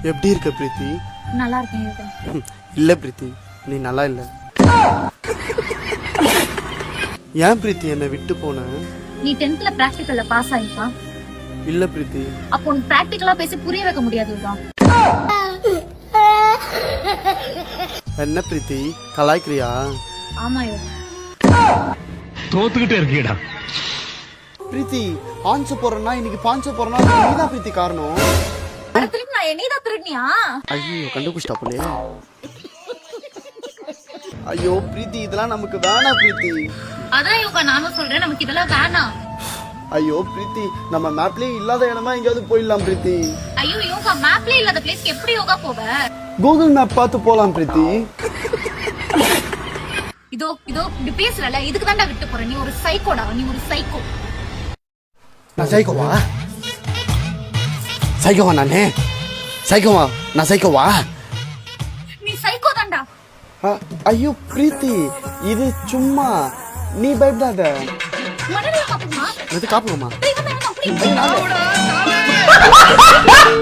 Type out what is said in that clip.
எப்படி இருக்க பிரீத்தி? நல்லா இருக்கேன். இல்ல பிரீத்தி, நீ நல்லா இல்ல. ஏன் பிரீத்தி என்னை விட்டு போன? நீ 10th பிராக்டிகல்ல பாஸ் ஆயிட்டா? இல்ல பிரீத்தி. அப்போ உனக்கு பிராக்டிகலா பேசி புரிய வைக்க முடியாதுதான். என்ன பிரீத்தி கலாய்க்கிறியா? ஆமாயோ. தோத்துக்கிட்டே இருக்கீடா. பிரீத்தி ஆன்சு போறேன்னா இன்னைக்கு பாஞ்சு போறேன்னா நீதான் பிரீத்தி காரணம். திரும்பி நான் என்னதான் திருடினியா? ஐயோ கண்டுபிடிச்சிட்டா போலே. ஐயோ பிரீத்தி இதெல்லாம் நமக்கு வேணாம் பிரீத்தி. அதான் யோகா நானும் சொல்றேன், நமக்கு இதெல்லாம் வேணாம். ஐயோ பிரீத்தி நம்ம மேப்லயே இல்லாத இடமா எங்கயாவது போயிடலாம் பிரீத்தி. ஐயோ யோகா மேப்ல இல்லாத பிளேஸ்க்கு எப்படி யோகா போவ? கூகுள் மேப் பார்த்து போலாம் பிரீத்தி. இதோ இதோ இப்படி பேசுறல, இதுக்கு தான்டா விட்டு போறேன். நீ ஒரு சைக்கோடா, நீ ஒரு சைக்கோ. நான் சைக்கோவா? சைக்கோவா நானே? சைக்கோவா? நான் சைக்கோவா? நீ சைக்கோ தான்டா. ஐயோ பிரீத்தி இது சும்மா, நீ பயப்படாத. மனதில காப்புமா? இது காப்புமா? தெய்வமே அப்படி